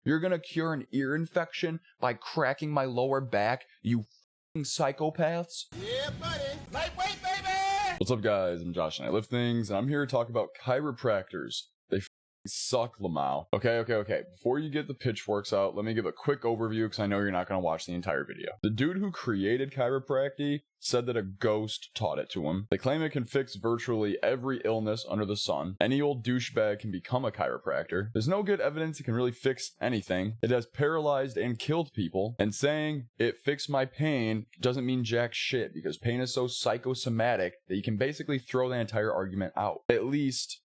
You're gonna cure an ear infection by cracking my lower back, you f***ing psychopaths? Yeah, buddy. Lightweight, baby! What's up, guys? I'm Josh and I Lift Things, and I'm here to talk about chiropractors. They f***ing suck, Lamau. Okay. Before you get the pitchforks out, let me give a quick overview because I know you're not going to watch the entire video. The dude who created chiropractic said that a ghost taught it to him. They claim it can fix virtually every illness under the sun. Any old douchebag can become a chiropractor. There's no good evidence it can really fix anything. It has paralyzed and killed people. And saying it fixed my pain doesn't mean jack shit because pain is so psychosomatic that you can basically throw the entire argument out. At least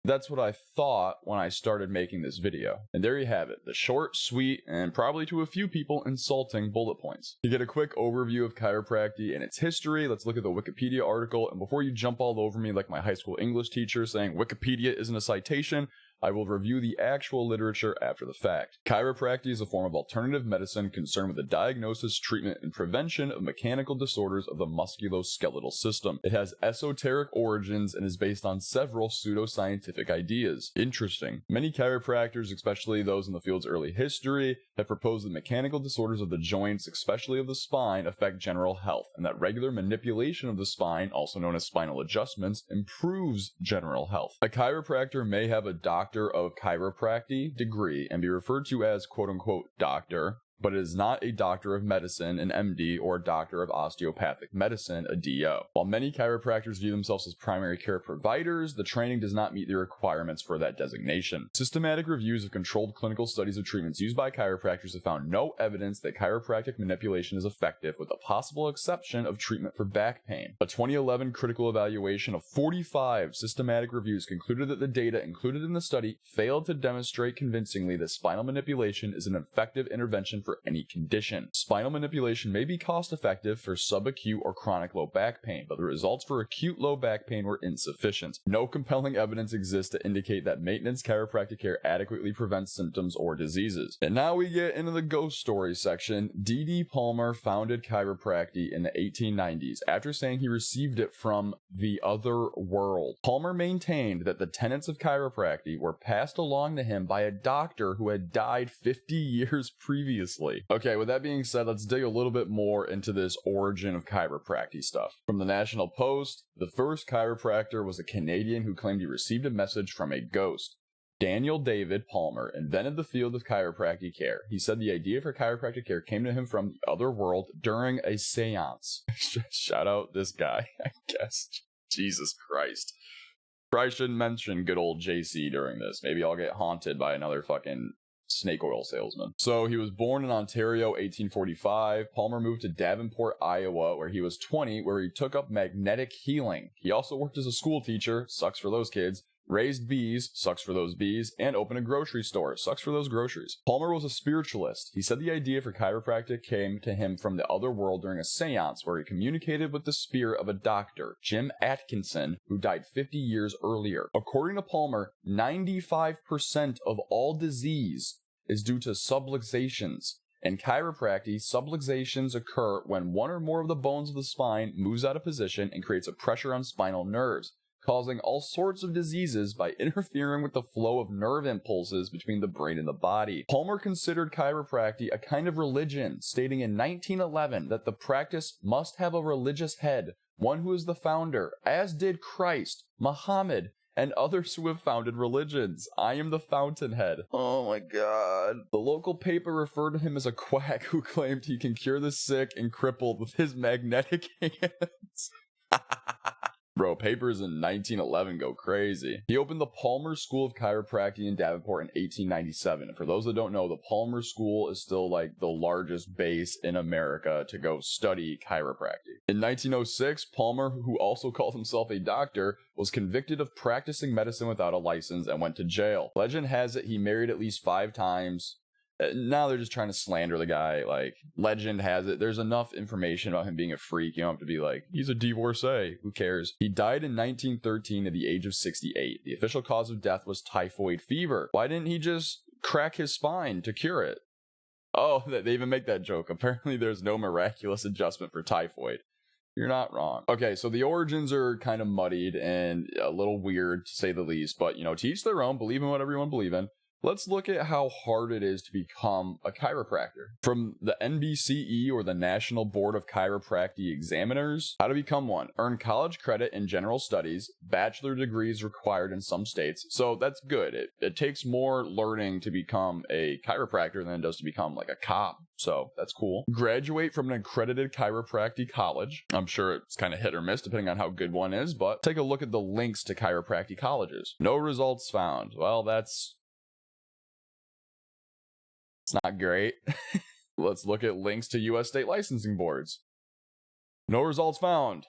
that's what I thought when I started making this video. And there you have it, the short, sweet, and probably to a few people insulting bullet points. To get a quick overview of chiropractic and its history, let's look at the Wikipedia article. And before you jump all over me like my high school English teacher saying Wikipedia isn't a citation, I will review the actual literature after the fact. Chiropractic is a form of alternative medicine concerned with the diagnosis, treatment, and prevention of mechanical disorders of the musculoskeletal system. It has esoteric origins and is based on several pseudoscientific ideas. Interesting. Many chiropractors, especially those in the field's early history, have proposed that mechanical disorders of the joints, especially of the spine, affect general health, and that regular manipulation of the spine, also known as spinal adjustments, improves general health. A chiropractor may have a Doctor of Chiropractic degree and be referred to as quote-unquote doctor, but it is not a doctor of medicine, an MD, or a doctor of osteopathic medicine, a DO. While many chiropractors view themselves as primary care providers, the training does not meet the requirements for that designation. Systematic reviews of controlled clinical studies of treatments used by chiropractors have found no evidence that chiropractic manipulation is effective, with the possible exception of treatment for back pain. A 2011 critical evaluation of 45 systematic reviews concluded that the data included in the study failed to demonstrate convincingly that spinal manipulation is an effective intervention for any condition. Spinal manipulation may be cost-effective for subacute or chronic low back pain, but the results for acute low back pain were insufficient. No compelling evidence exists to indicate that maintenance chiropractic care adequately prevents symptoms or diseases. And now we get into the ghost story section. D.D. Palmer founded chiropractic in the 1890s after saying he received it from the other world. Palmer maintained that the tenets of chiropractic were passed along to him by a doctor who had died 50 years previously. Okay, with that being said, let's dig a little bit more into this origin of chiropractic stuff. From the National Post, the first chiropractor was a Canadian who claimed he received a message from a ghost. Daniel David Palmer invented the field of chiropractic care. He said the idea for chiropractic care came to him from the other world during a seance. Shout out this guy, I guess. Jesus Christ. Probably shouldn't mention good old JC during this. Maybe I'll get haunted by another fucking snake oil salesman. So he was born in Ontario, 1845. Palmer moved to Davenport, Iowa, where he was 20, where he took up magnetic healing. He also worked as a school teacher, sucks for those kids, raised bees, sucks for those bees, and opened a grocery store, sucks for those groceries. Palmer was a spiritualist. He said the idea for chiropractic came to him from the other world during a seance where he communicated with the spirit of a doctor, Jim Atkinson, who died 50 years earlier. According to Palmer, 95% of all disease is due to subluxations. In chiropractic, subluxations occur when one or more of the bones of the spine moves out of position and creates a pressure on spinal nerves, causing all sorts of diseases by interfering with the flow of nerve impulses between the brain and the body. Palmer considered chiropractic a kind of religion, stating in 1911 that the practice must have a religious head, one who is the founder, as did Christ, Muhammad, and others who have founded religions. I am the fountainhead. Oh my god. The local paper referred to him as a quack who claimed he can cure the sick and crippled with his magnetic hands. Bro, papers in 1911 go crazy. He opened the Palmer School of Chiropractic in Davenport in 1897. And for those that don't know, the Palmer School is still like the largest base in America to go study chiropractic. In 1906, Palmer, who also called himself a doctor, was convicted of practicing medicine without a license and went to jail. Legend has it he married at least 5 times. Now they're just trying to slander the guy. Like, legend has it there's enough information about him being a freak. You don't have to be like, he's a divorcee. Who cares? He died in 1913 at the age of 68. The official cause of death was typhoid fever. Why didn't he just crack his spine to cure it? Oh, they even make that joke. Apparently there's no miraculous adjustment for typhoid. You're not wrong. Okay, so the origins are kind of muddied and a little weird to say the least, but, you know, to each their own, believe in whatever you want to believe in. Let's look at how hard it is to become a chiropractor. From the NBCE, or the National Board of Chiropractic Examiners, how to become one. Earn college credit in general studies, bachelor degrees required in some states. So that's good. It takes more learning to become a chiropractor than it does to become like a cop. So that's cool. Graduate from an accredited chiropractic college. I'm sure it's kind of hit or miss depending on how good one is, but take a look at the links to chiropractic colleges. No results found. Well, it's not great. Let's look at links to U.S. state licensing boards. No results found.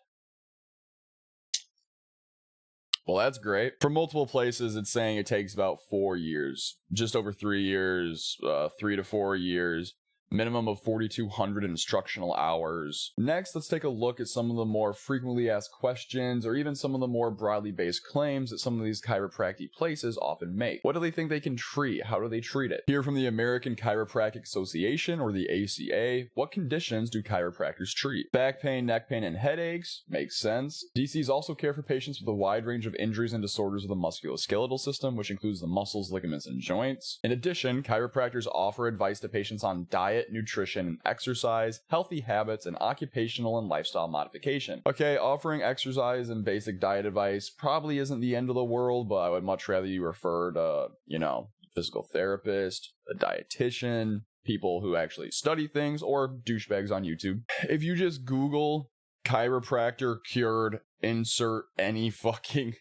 Well, that's great. From multiple places, it's saying it takes about 4 years, just over 3 years, 3 to 4 years. Minimum of 4,200 instructional hours. Next, let's take a look at some of the more frequently asked questions, or even some of the more broadly based claims that some of these chiropractic places often make. What do they think they can treat? How do they treat it? Here from the American Chiropractic Association, or the ACA, what conditions do chiropractors treat? Back pain, neck pain, and headaches? Makes sense. DCs also care for patients with a wide range of injuries and disorders of the musculoskeletal system, which includes the muscles, ligaments, and joints. In addition, chiropractors offer advice to patients on diet, nutrition, and exercise, healthy habits, and occupational and lifestyle modification. Okay, offering exercise and basic diet advice probably isn't the end of the world, but I would much rather you refer to, physical therapist, a dietitian, people who actually study things, or douchebags on YouTube. If you just Google chiropractor cured, insert any fucking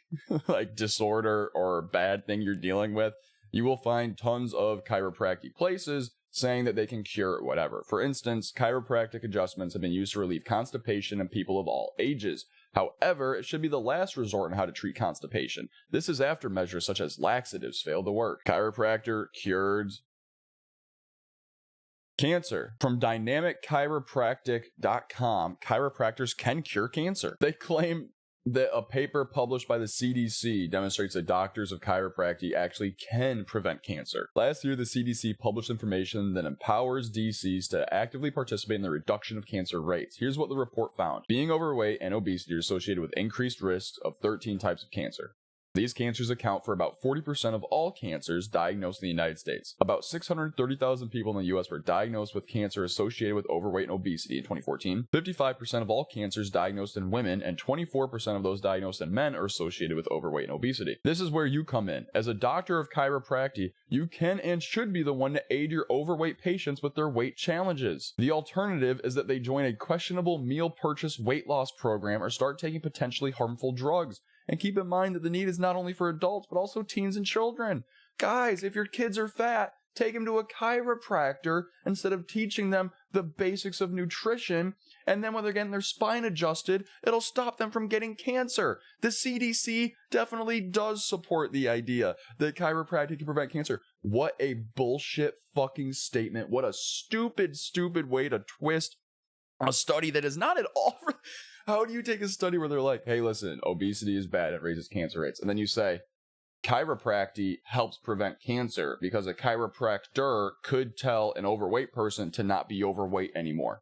disorder or bad thing you're dealing with, you will find tons of chiropractic places saying that they can cure whatever. For instance, chiropractic adjustments have been used to relieve constipation in people of all ages. However, it should be the last resort on how to treat constipation. This is after measures such as laxatives fail to work. Chiropractor cured cancer. From dynamicchiropractic.com, chiropractors can cure cancer. They claim that a paper published by the CDC demonstrates that doctors of chiropractic actually can prevent cancer. Last year, the CDC published information that empowers DCs to actively participate in the reduction of cancer rates. Here's what the report found. Being overweight and obesity are associated with increased risks of 13 types of cancer. These cancers account for about 40% of all cancers diagnosed in the United States. About 630,000 people in the U.S. were diagnosed with cancer associated with overweight and obesity in 2014. 55% of all cancers diagnosed in women and 24% of those diagnosed in men are associated with overweight and obesity. This is where you come in. As a doctor of chiropractic, you can and should be the one to aid your overweight patients with their weight challenges. The alternative is that they join a questionable meal purchase weight loss program or start taking potentially harmful drugs. And keep in mind that the need is not only for adults, but also teens and children. Guys, if your kids are fat, take them to a chiropractor instead of teaching them the basics of nutrition. And then when they're getting their spine adjusted, it'll stop them from getting cancer. The CDC definitely does support the idea that chiropractic can prevent cancer. What a bullshit fucking statement. What a stupid, stupid way to twist a study that is not at all... How do you take a study where they're like, hey, listen, obesity is bad, it raises cancer rates. And then you say, chiropractic helps prevent cancer because a chiropractor could tell an overweight person to not be overweight anymore.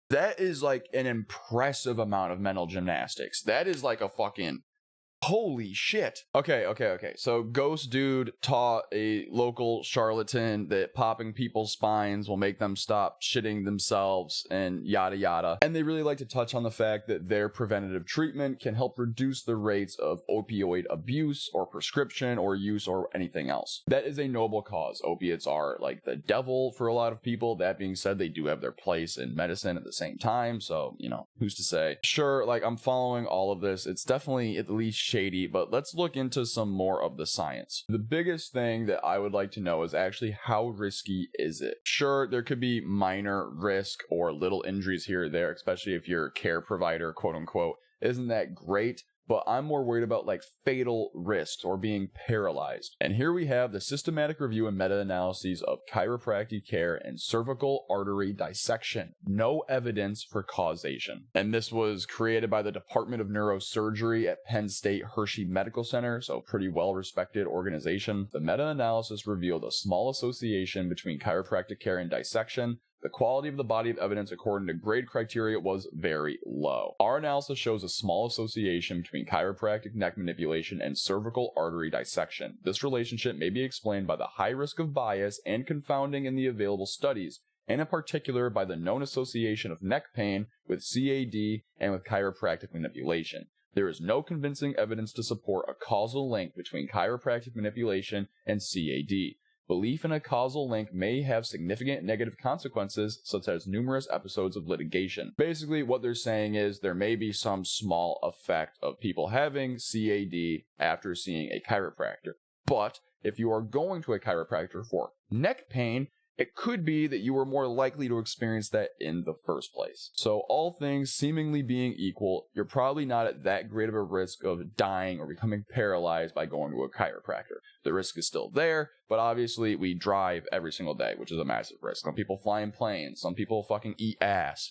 That is like an impressive amount of mental gymnastics. That is like a fucking... Holy shit. Okay. So Ghost Dude taught a local charlatan that popping people's spines will make them stop shitting themselves and yada yada. And they really like to touch on the fact that their preventative treatment can help reduce the rates of opioid abuse or prescription or use or anything else. That is a noble cause. Opiates are like the devil for a lot of people. That being said, they do have their place in medicine at the same time. So, who's to say? Sure, I'm following all of this. It's definitely at least shady, but let's look into some more of the science. The biggest thing that I would like to know is actually how risky is it? Sure, there could be minor risk or little injuries here or there, especially if your care provider, quote unquote, isn't that great. But I'm more worried about fatal risks or being paralyzed. And here we have the systematic review and meta-analyses of chiropractic care and cervical artery dissection. No evidence for causation. And this was created by the Department of Neurosurgery at Penn State Hershey Medical Center, so pretty well-respected organization. The meta-analysis revealed a small association between chiropractic care and dissection, The quality of the body of evidence according to grade criteria was very low. Our analysis shows a small association between chiropractic neck manipulation and cervical artery dissection. This relationship may be explained by the high risk of bias and confounding in the available studies, and in particular by the known association of neck pain with CAD and with chiropractic manipulation. There is no convincing evidence to support a causal link between chiropractic manipulation and CAD. Belief in a causal link may have significant negative consequences, such as numerous episodes of litigation. Basically, what they're saying is there may be some small effect of people having CAD after seeing a chiropractor. But if you are going to a chiropractor for neck pain, it could be that you were more likely to experience that in the first place. So all things seemingly being equal, you're probably not at that great of a risk of dying or becoming paralyzed by going to a chiropractor. The risk is still there, but obviously we drive every single day, which is a massive risk. Some people fly in planes, some people fucking eat ass,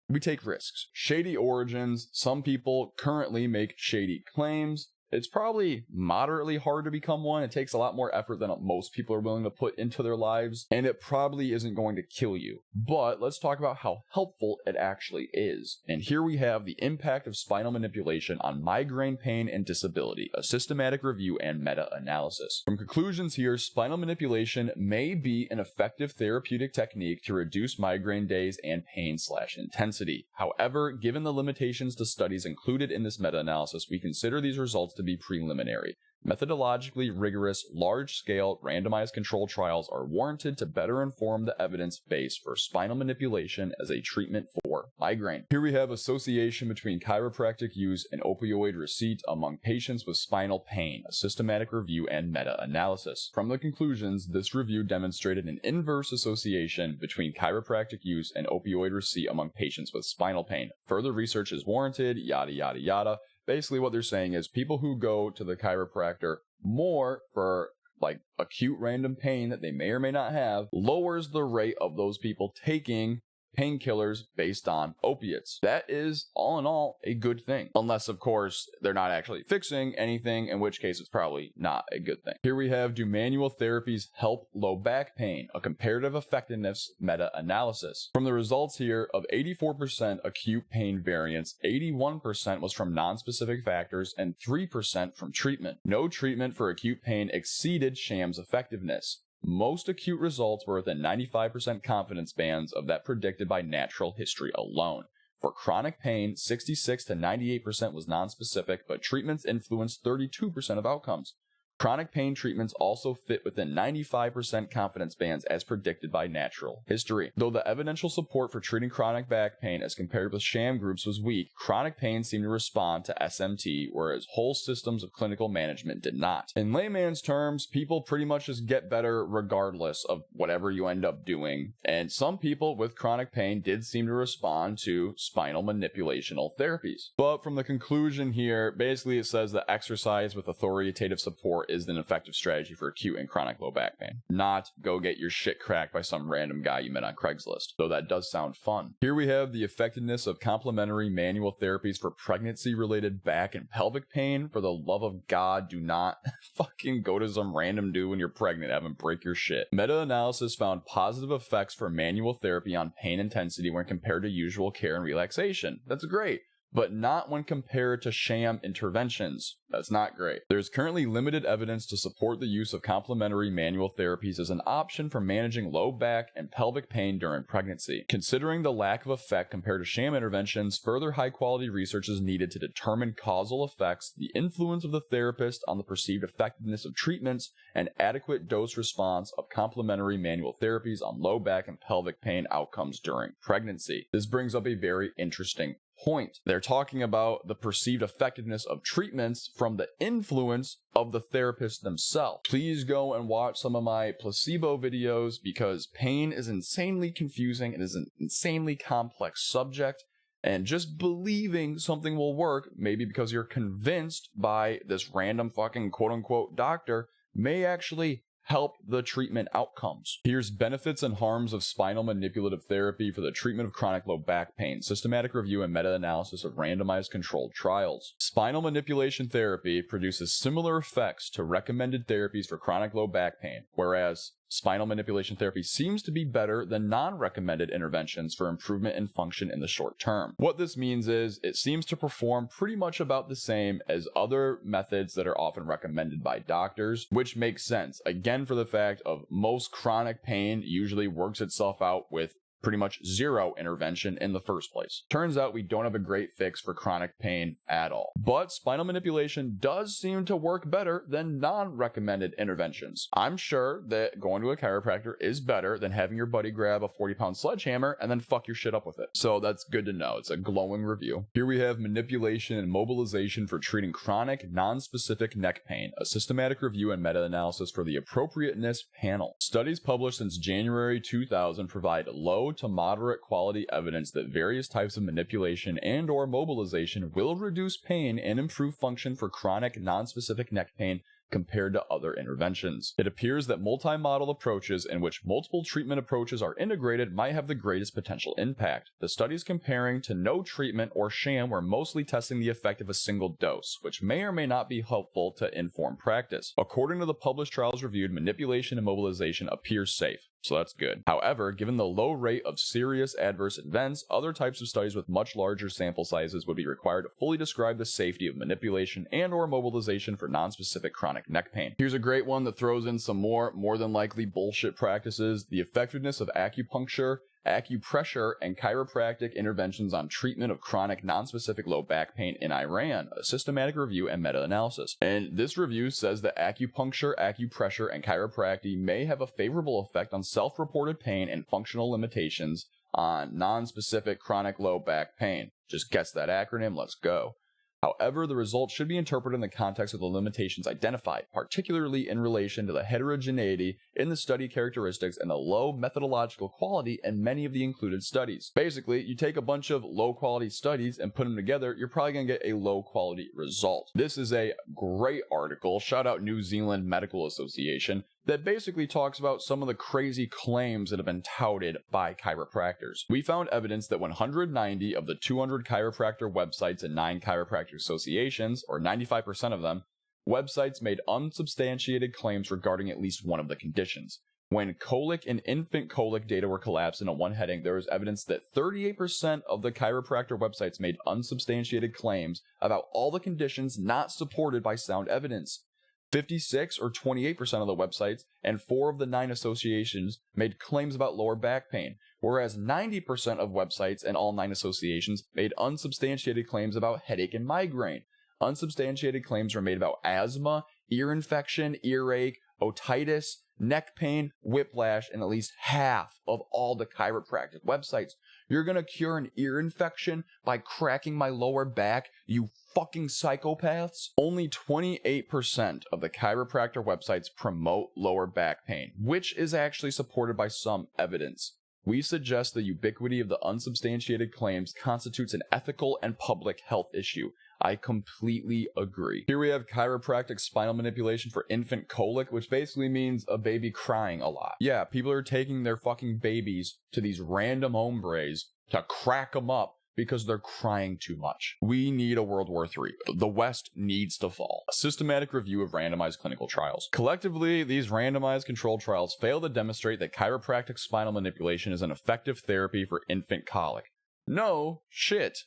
We take risks. Shady origins, some people currently make shady claims. It's probably moderately hard to become one. It takes a lot more effort than most people are willing to put into their lives, and it probably isn't going to kill you. But let's talk about how helpful it actually is. And here we have the impact of spinal manipulation on migraine pain and disability, a systematic review and meta-analysis. From conclusions here, spinal manipulation may be an effective therapeutic technique to reduce migraine days and pain/intensity. However, given the limitations to studies included in this meta-analysis, we consider these results to be preliminary. Methodologically rigorous, large-scale, randomized controlled trials are warranted to better inform the evidence base for spinal manipulation as a treatment for migraine. Here we have association between chiropractic use and opioid receipt among patients with spinal pain, a systematic review and meta-analysis. From the conclusions, this review demonstrated an inverse association between chiropractic use and opioid receipt among patients with spinal pain. Further research is warranted, yada yada yada. Basically what they're saying is people who go to the chiropractor more for like acute random pain that they may or may not have lowers the rate of those people taking painkillers based on opiates. That is, all in all, a good thing. Unless, of course, they're not actually fixing anything, in which case it's probably not a good thing. Here we have, do manual therapies help low back pain? A comparative effectiveness meta-analysis. From the results here, of 84% acute pain variance, 81% was from non-specific factors and 3% from treatment. No treatment for acute pain exceeded sham's effectiveness. Most acute results were within 95% confidence bands of that predicted by natural history alone. For chronic pain, 66 to 98% was nonspecific, but treatments influenced 32% of outcomes. Chronic pain treatments also fit within 95% confidence bands as predicted by natural history. Though the evidential support for treating chronic back pain as compared with sham groups was weak, chronic pain seemed to respond to SMT, whereas whole systems of clinical management did not. In layman's terms, people pretty much just get better regardless of whatever you end up doing, and some people with chronic pain did seem to respond to spinal manipulational therapies. But from the conclusion here, basically it says that exercise with authoritative support is an effective strategy for acute and chronic low back pain. Not go get your shit cracked by some random guy you met on Craigslist, though that does sound fun. Here we have the effectiveness of complementary manual therapies for pregnancy-related back and pelvic pain. For the love of God, do not fucking go to some random dude when you're pregnant, have him break your shit. Meta-analysis found positive effects for manual therapy on pain intensity when compared to usual care and relaxation. That's great. But not when compared to sham interventions. That's not great. There's currently limited evidence to support the use of complementary manual therapies as an option for managing low back and pelvic pain during pregnancy. Considering the lack of effect compared to sham interventions, further high-quality research is needed to determine causal effects, the influence of the therapist on the perceived effectiveness of treatments, and adequate dose response of complementary manual therapies on low back and pelvic pain outcomes during pregnancy. This brings up a very interesting point. They're talking about the perceived effectiveness of treatments from the influence of the therapist themselves. Please go and watch some of my placebo videos because pain is insanely confusing. It is an insanely complex subject. And just believing something will work, maybe because you're convinced by this random fucking quote-unquote doctor, may actually help the treatment outcomes. Here's benefits and harms of spinal manipulative therapy for the treatment of chronic low back pain. Systematic review and meta-analysis of randomized controlled trials. Spinal manipulation therapy produces similar effects to recommended therapies for chronic low back pain, whereas spinal manipulation therapy seems to be better than non-recommended interventions for improvement in function in the short term. What this means is it seems to perform pretty much about the same as other methods that are often recommended by doctors, which makes sense, again, for the fact of most chronic pain usually works itself out with pretty much zero intervention in the first place. Turns out we don't have a great fix for chronic pain at all. But spinal manipulation does seem to work better than non-recommended interventions. I'm sure that going to a chiropractor is better than having your buddy grab a 40-pound sledgehammer and then fuck your shit up with it. So that's good to know. It's a glowing review. Here we have manipulation and mobilization for treating chronic, non-specific neck pain, a systematic review and meta-analysis for the appropriateness panel. Studies published since January 2000 provide low to moderate quality evidence that various types of manipulation and or mobilization will reduce pain and improve function for chronic non-specific neck pain compared to other interventions. It appears that multi-model approaches in which multiple treatment approaches are integrated might have the greatest potential impact. The studies comparing to no treatment or sham were mostly testing the effect of a single dose, which may or may not be helpful to inform practice. According to the published trials reviewed, manipulation and mobilization appears safe. So that's good. However, given the low rate of serious adverse events, other types of studies with much larger sample sizes would be required to fully describe the safety of manipulation and or mobilization for non-specific chronic neck pain. Here's a great one that throws in some more than likely bullshit practices: the effectiveness of acupuncture, acupressure, and chiropractic interventions on treatment of chronic non-specific low back pain in Iran, a systematic review and meta-analysis. And this review says that acupuncture, acupressure, and chiropractic may have a favorable effect on self-reported pain and functional limitations on non-specific chronic low back pain. Just guess that acronym, let's go. However, the results should be interpreted in the context of the limitations identified, particularly in relation to the heterogeneity in the study characteristics and the low methodological quality in many of the included studies. Basically, you take a bunch of low-quality studies and put them together, you're probably going to get a low-quality result. This is a great article, shout out New Zealand Medical Association, that basically talks about some of the crazy claims that have been touted by chiropractors. We found evidence that 190 of the 200 chiropractor websites and 9 chiropractic associations, or 95% of them, websites made unsubstantiated claims regarding at least one of the conditions. When colic and infant colic data were collapsed into one heading, there was evidence that 38% of the chiropractor websites made unsubstantiated claims about all the conditions not supported by sound evidence. 56 or 28% of the websites and 4 of the 9 associations made claims about lower back pain, whereas 90% of websites and all 9 associations made unsubstantiated claims about headache and migraine. Unsubstantiated claims were made about asthma, ear infection, earache, otitis, neck pain, whiplash, and at least half of all the chiropractic websites. You're gonna cure an ear infection by cracking my lower back, you fucking psychopaths? Only 28% of the chiropractor websites promote lower back pain, which is actually supported by some evidence. We suggest the ubiquity of the unsubstantiated claims constitutes an ethical and public health issue. I completely agree. Here we have chiropractic spinal manipulation for infant colic, which basically means a baby crying a lot. Yeah, people are taking their fucking babies to these random hombres to crack them up because they're crying too much. We need a World War III. The West needs to fall. A systematic review of randomized clinical trials. Collectively, these randomized controlled trials fail to demonstrate that chiropractic spinal manipulation is an effective therapy for infant colic. No shit.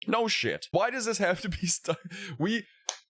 No shit. Why does this have to be stuck?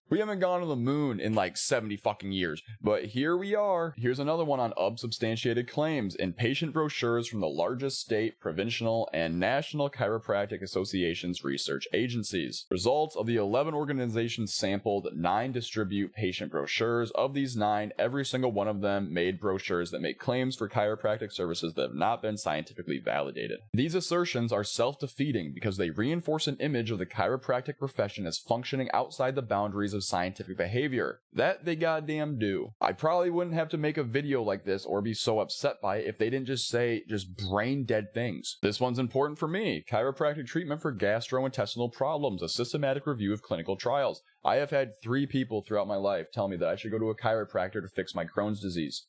We haven't gone to the moon in like 70 fucking years, but here we are. Here's another one on unsubstantiated claims in patient brochures from the largest state, provincial, and national chiropractic associations research agencies. Results of the 11 organizations sampled, 9 distribute patient brochures. Of these 9, every single one of them made brochures that make claims for chiropractic services that have not been scientifically validated. These assertions are self-defeating because they reinforce an image of the chiropractic profession as functioning outside the boundaries of scientific behavior. That they goddamn do. I probably wouldn't have to make a video like this or be so upset by it if they didn't just say brain dead things. This one's important for me. Chiropractic treatment for gastrointestinal problems, a systematic review of clinical trials. I have had 3 people throughout my life tell me that I should go to a chiropractor to fix my Crohn's disease.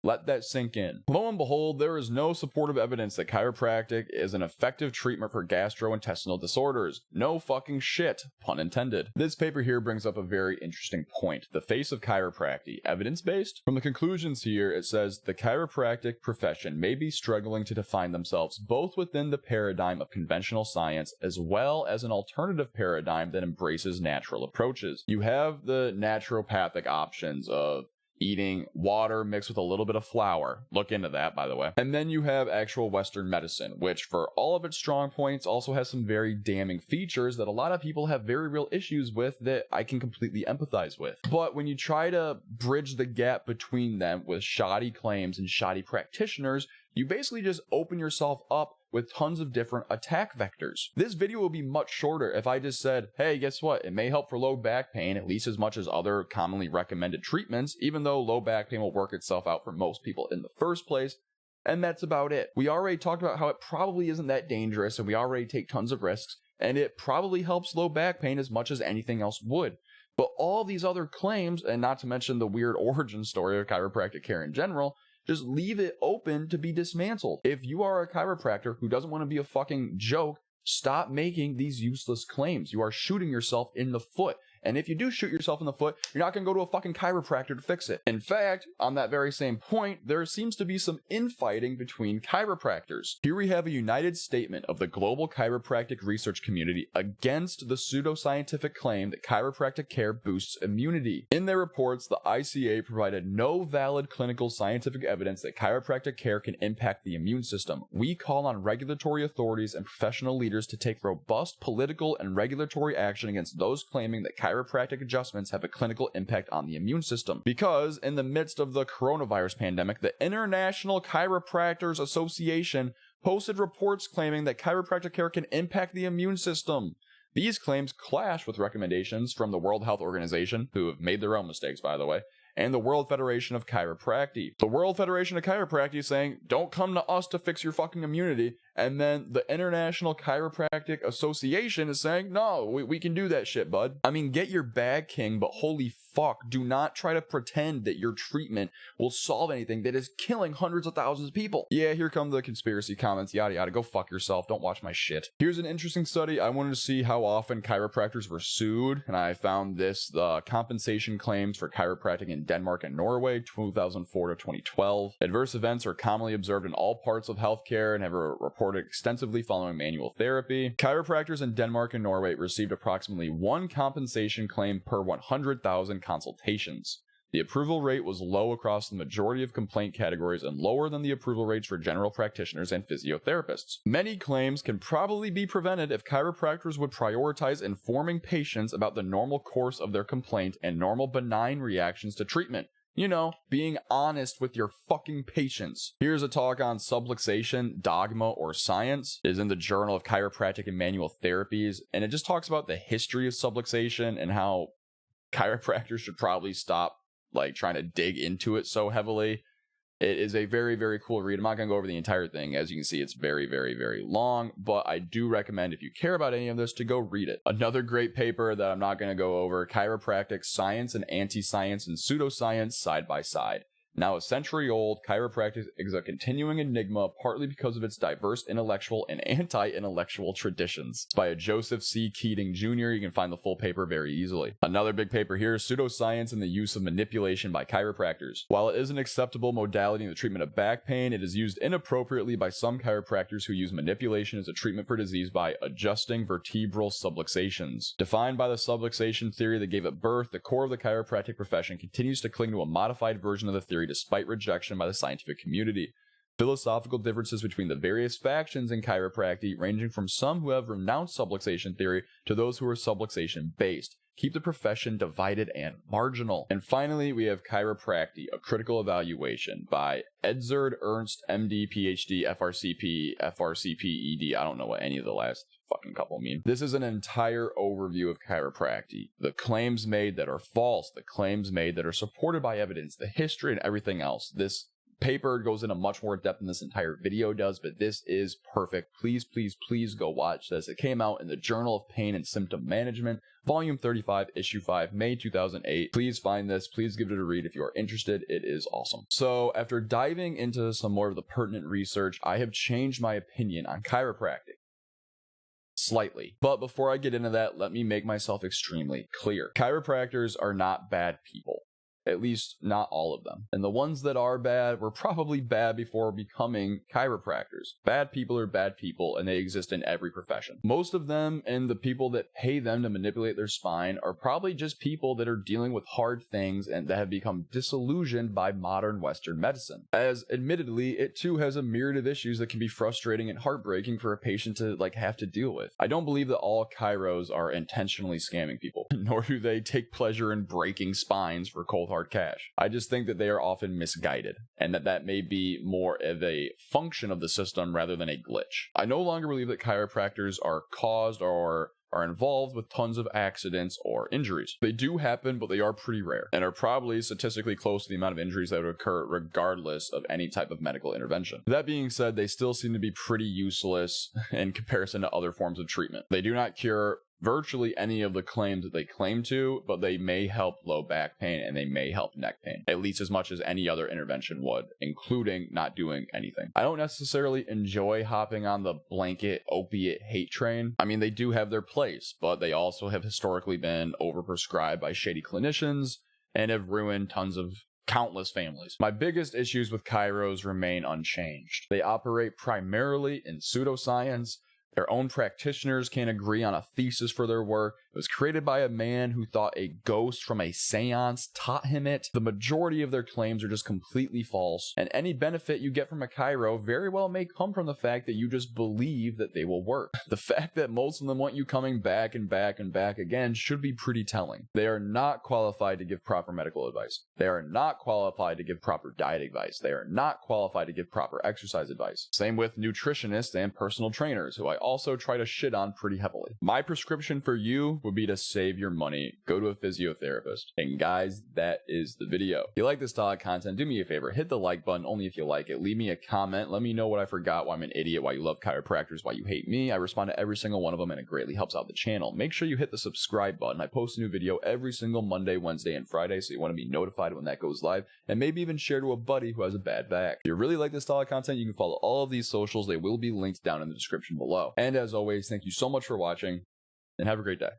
Let that sink in. Lo and behold, there is no supportive evidence that chiropractic is an effective treatment for gastrointestinal disorders. No fucking shit, pun intended. This paper here brings up a very interesting point. The face of chiropractic, evidence-based? From the conclusions here, it says the chiropractic profession may be struggling to define themselves both within the paradigm of conventional science as well as an alternative paradigm that embraces natural approaches. You have the naturopathic options of eating water mixed with a little bit of flour. Look into that, by the way. And then you have actual Western medicine, which for all of its strong points also has some very damning features that a lot of people have very real issues with that I can completely empathize with. But when you try to bridge the gap between them with shoddy claims and shoddy practitioners, you basically just open yourself up with tons of different attack vectors. This video will be much shorter if I just said, hey, guess what? It may help for low back pain at least as much as other commonly recommended treatments, even though low back pain will work itself out for most people in the first place. And that's about it. We already talked about how it probably isn't that dangerous and we already take tons of risks, and it probably helps low back pain as much as anything else would. But all these other claims, and not to mention the weird origin story of chiropractic care in general, just leave it open to be dismantled. If you are a chiropractor who doesn't want to be a fucking joke, stop making these useless claims. You are shooting yourself in the foot. And if you do shoot yourself in the foot, you're not going to go to a fucking chiropractor to fix it. In fact, on that very same point, there seems to be some infighting between chiropractors. Here we have a united statement of the global chiropractic research community against the pseudoscientific claim that chiropractic care boosts immunity. In their reports, the ICA provided no valid clinical scientific evidence that chiropractic care can impact the immune system. We call on regulatory authorities and professional leaders to take robust political and regulatory action against those claiming that chiropractic adjustments have a clinical impact on the immune system. Because in the midst of the coronavirus pandemic, the International Chiropractors Association posted reports claiming that chiropractic care can impact the immune system. These claims clash with recommendations from the World Health Organization, who have made their own mistakes, by the way, and the World Federation of Chiropractic. The World Federation of Chiropractic is saying, don't come to us to fix your fucking immunity. And then the International Chiropractic Association is saying, no, we can do that shit, bud. I mean, get your bag, king, but holy fuck, do not try to pretend that your treatment will solve anything that is killing hundreds of thousands of people. Yeah, here come the conspiracy comments, yada yada, go fuck yourself, don't watch my shit. Here's an interesting study. I wanted to see how often chiropractors were sued, and I found this, the compensation claims for chiropractic in Denmark and Norway, 2004 to 2012. Adverse events are commonly observed in all parts of healthcare and have reported extensively following manual therapy. Chiropractors in Denmark and Norway received approximately one compensation claim per 100,000 consultations. The approval rate was low across the majority of complaint categories and lower than the approval rates for general practitioners and physiotherapists. Many claims can probably be prevented if chiropractors would prioritize informing patients about the normal course of their complaint and normal benign reactions to treatment. You know, being honest with your fucking patients. Here's a talk on subluxation, dogma, or science. It is in the Journal of Chiropractic and Manual Therapies, and it just talks about the history of subluxation and how chiropractors should probably stop trying to dig into it so heavily. It is a very, very cool read. I'm not going to go over the entire thing. As you can see, it's very, very, very long, but I do recommend, if you care about any of this, to go read it. Another great paper that I'm not going to go over, Chiropractic Science and Anti-Science and Pseudoscience Side by Side. Now a century old, chiropractic is a continuing enigma partly because of its diverse intellectual and anti-intellectual traditions. It's by a Joseph C. Keating Jr. You can find the full paper very easily. Another big paper here is Pseudoscience and the Use of Manipulation by Chiropractors. While it is an acceptable modality in the treatment of back pain, it is used inappropriately by some chiropractors who use manipulation as a treatment for disease by adjusting vertebral subluxations. Defined by the subluxation theory that gave it birth, the core of the chiropractic profession continues to cling to a modified version of the theory despite rejection by the scientific community. Philosophical differences between the various factions in chiropractic, ranging from some who have renounced subluxation theory to those who are subluxation based, keep the profession divided and marginal. And finally, we have Chiropractic, a critical evaluation by Edzard Ernst, MD, PhD, FRCP, FRCP, ED. I don't know what any of the last fucking couple mean. This is an entire overview of chiropractic. The claims made that are false, the claims made that are supported by evidence, the history and everything else. This paper goes into much more depth than this entire video does, but this is perfect. Please, please, please go watch this. It came out in the Journal of Pain and Symptom Management, Volume 35, Issue 5, May 2008. Please find this. Please give it a read if you are interested. It is awesome. So after diving into some more of the pertinent research, I have changed my opinion on chiropractic slightly. But before I get into that, let me make myself extremely clear. Chiropractors are not bad people. At least not all of them. And the ones that are bad were probably bad before becoming chiropractors. Bad people are bad people, and they exist in every profession. Most of them and the people that pay them to manipulate their spine are probably just people that are dealing with hard things and that have become disillusioned by modern Western medicine. As admittedly, it too has a myriad of issues that can be frustrating and heartbreaking for a patient to have to deal with. I don't believe that all chiros are intentionally scamming people, nor do they take pleasure in breaking spines for cold hard cash. I just think that they are often misguided, and that may be more of a function of the system rather than a glitch. I no longer believe that chiropractors are caused or are involved with tons of accidents or injuries. They do happen, but they are pretty rare, and are probably statistically close to the amount of injuries that would occur regardless of any type of medical intervention. That being said, they still seem to be pretty useless in comparison to other forms of treatment. They do not cure virtually any of the claims that they claim to, but they may help low back pain and they may help neck pain, at least as much as any other intervention would, including not doing anything. I don't necessarily enjoy hopping on the blanket opiate hate train. I mean, they do have their place, but they also have historically been overprescribed by shady clinicians and have ruined tons of countless families. My biggest issues with chiros remain unchanged. They operate primarily in pseudoscience. Their own practitioners can't agree on a thesis for their work. It was created by a man who thought a ghost from a seance taught him it. The majority of their claims are just completely false, and any benefit you get from a chiro very well may come from the fact that you just believe that they will work. The fact that most of them want you coming back and back and back again should be pretty telling. They are not qualified to give proper medical advice. They are not qualified to give proper diet advice. They are not qualified to give proper exercise advice. Same with nutritionists and personal trainers, who I also try to shit on pretty heavily. My prescription for you would be to save your money. Go to a physiotherapist. And guys, that is the video. If you like this style of content, do me a favor. Hit the like button only if you like it. Leave me a comment. Let me know what I forgot, why I'm an idiot, why you love chiropractors, why you hate me. I respond to every single one of them, and it greatly helps out the channel. Make sure you hit the subscribe button. I post a new video every single Monday, Wednesday, and Friday, so you want to be notified when that goes live, and maybe even share to a buddy who has a bad back. If you really like this style of content, you can follow all of these socials. They will be linked down in the description below. And as always, thank you so much for watching, and have a great day.